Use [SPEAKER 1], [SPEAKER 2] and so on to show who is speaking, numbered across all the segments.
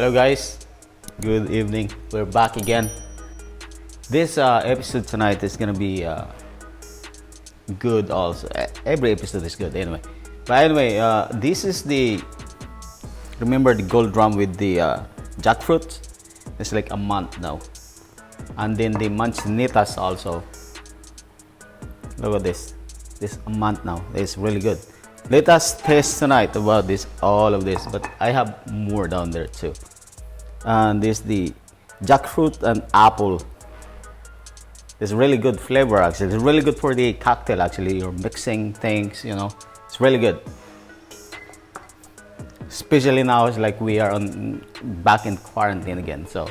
[SPEAKER 1] Hello guys, good evening. We're back again. This episode tonight is gonna be good also. Every episode is good anyway. But anyway, this is remember the gold drum with the jackfruit? It's like a month now. And then the Mansanitas also. Look at this. This a month now. It's really good. Let us taste tonight about all of this, but I have more down there too. And this the jackfruit and apple. It's really good flavor actually. It's really good for the cocktail actually. You're mixing things, you know. It's really good. Especially now, it's like we are back in quarantine again. So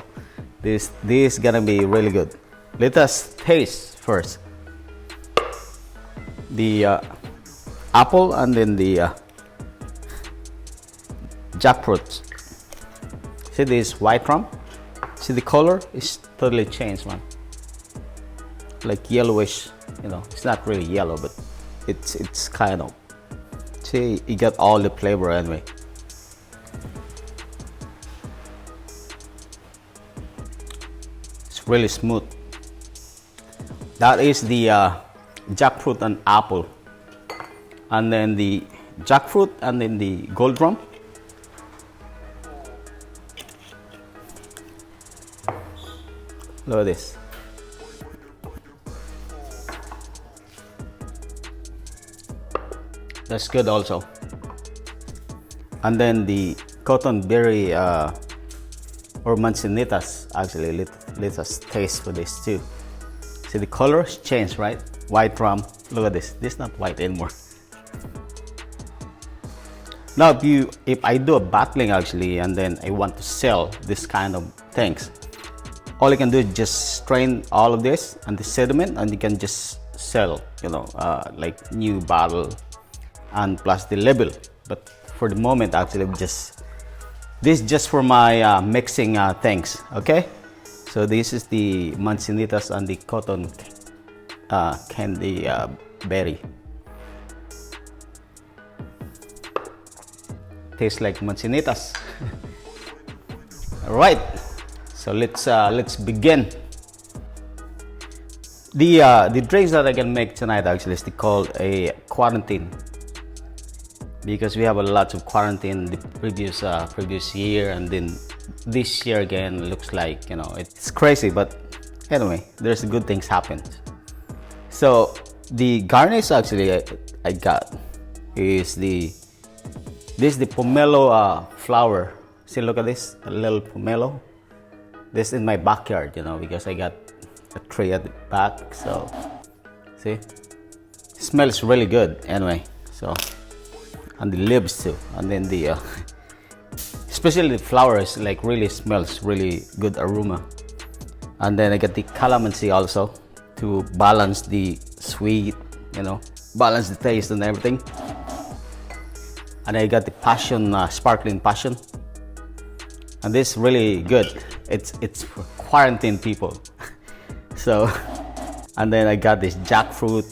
[SPEAKER 1] this is gonna be really good. Let us taste first the apple and then the jackfruit. See this white rum? See the color is totally changed, man. Like yellowish, you know. It's not really yellow, but it's kind of. See, you got all the flavor anyway. It's really smooth. That is the jackfruit and apple. And then the jackfruit and then the gold drum. Look at this. That's good also. And then the cotton berry or Mansanitas actually. Let us taste for this too. See the colors change, right? White rum. Look at this. This is not white anymore. Now if I do a bottling actually and then I want to sell this kind of things, all you can do is just strain all of this and the sediment and you can just sell, you know, like new bottle and plus the label. But for the moment actually this is just for my mixing things. Okay, so this is the Mansanitas and the cotton candy berry. Tastes like Mansanitas. All right, so let's begin. The drinks that I can make tonight actually is called a quarantine, because we have a lot of quarantine the previous year, and then this year again looks like, you know, it's crazy, but anyway, there's good things happen. So the garnish actually I got is the pomelo flower. See, look at this, a little pomelo. This in my backyard, you know, because I got a tree at the back. So see, it smells really good anyway. So, and the leaves too, and then the especially the flowers, like really smells really good aroma. And then I got the calamansi also to balance the sweet, you know, balance the taste and everything. And I got the passion, sparkling passion, and this really good. It's for quarantine people. So, and then I got this jackfruit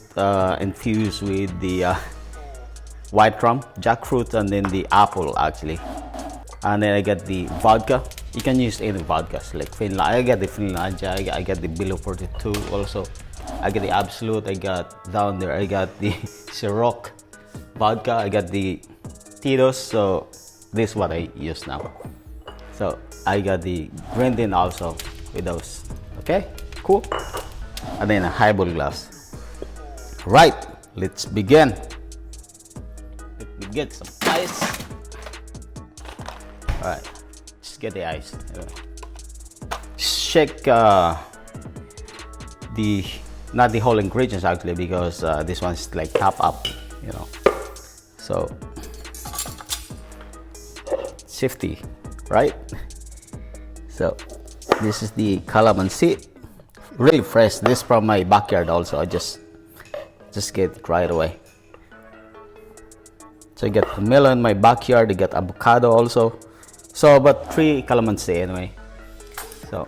[SPEAKER 1] infused with the white rum, jackfruit, and then the apple actually. And then I got the vodka. You can use any vodkas like Finlandia. I got the Finlandia. I got the Below 42 also. I got the Absolute. I got down there. I got the Ciroc vodka. I got the Tito's. So this is what I use now. So I got the Grenadine also with those. Okay, cool. And then a highball glass. Right, let's begin. Let me get some ice. All right, just get the ice. Shake not the whole ingredients actually, because this one's like top up, you know. So safety, right? So this is the calamansi, really fresh. This from my backyard also. I just get it right away. So I got pomelo in my backyard. I got avocado also. So about 3 calamansi anyway. So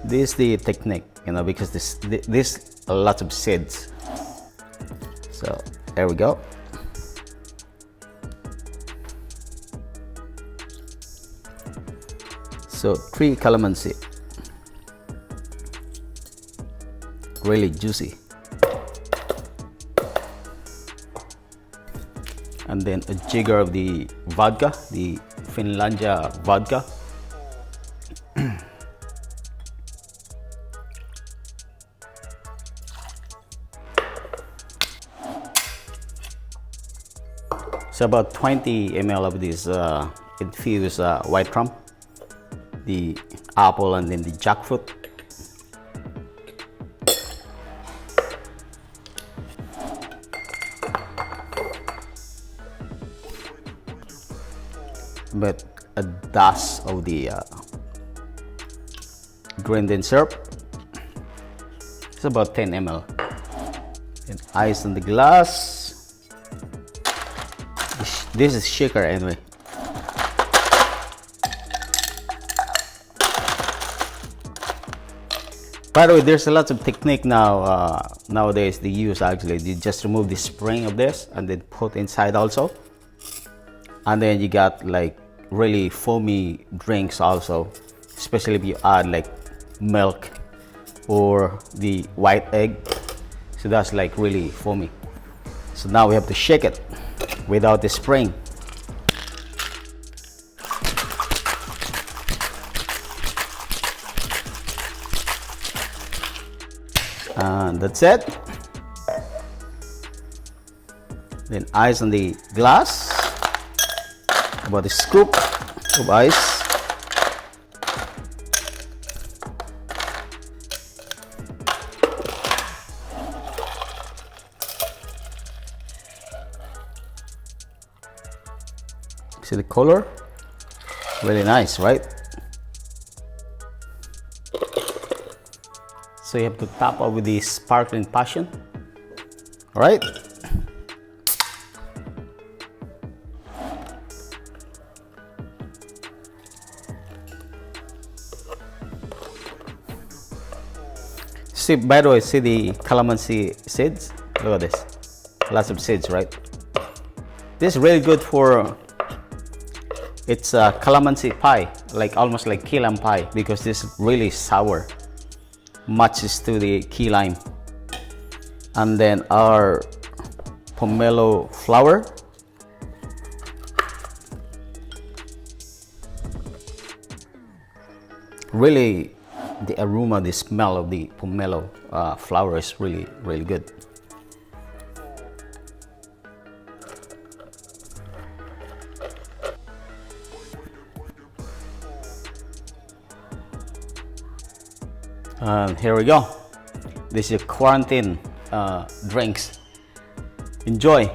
[SPEAKER 1] this is the technique, you know, because this a lot of seeds. So there we go. So 3 calamansi, really juicy. And then a jigger of the vodka, the Finlandia vodka. It's about 20 ml of this infused white rum, the apple and then the jackfruit. But a dash of the Grenadine syrup. It's about 10 ml. And ice in the glass. This is shaker anyway. By the way, there's a lot of technique now nowadays they use. Actually, you just remove the spring of this and then put inside also, and then you got like really foamy drinks also, especially if you add like milk or the white egg. So that's like really foamy. So now we have to shake it without the spring. And that's it. Then ice on the glass, about a scoop of ice. See the color? Really nice, right? So you have to top up with the sparkling passion. All right. See, by the way, see the calamansi seeds? Look at this. Lots of seeds, right? This is really good for, it's a calamansi pie, like almost like key lime pie, because this is really sour. Matches to the key lime. And then our pomelo flower. Really, the aroma, the smell of the pomelo flower is really, really good. And here we go. This is quarantine drinks. Enjoy.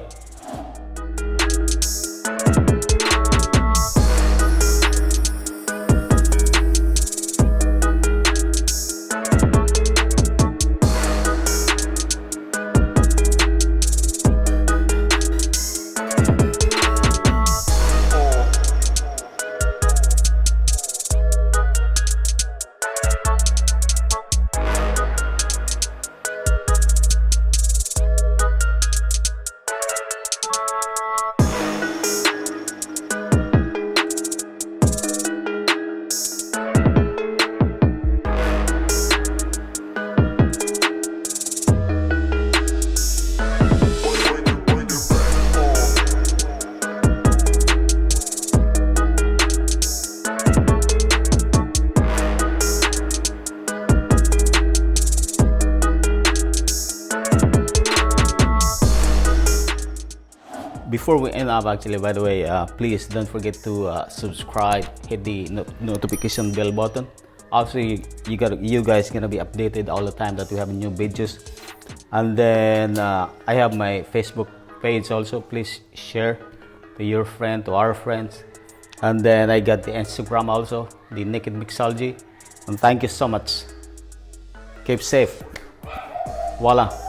[SPEAKER 1] Before we end up, actually, by the way, please don't forget to subscribe, hit the notification bell button. Also, you guys gonna be updated all the time that we have new videos. And then I have my Facebook page also. Please share to your friend, to our friends. And then I got the Instagram also, the Naked Mixology. And thank you so much. Keep safe. Voila.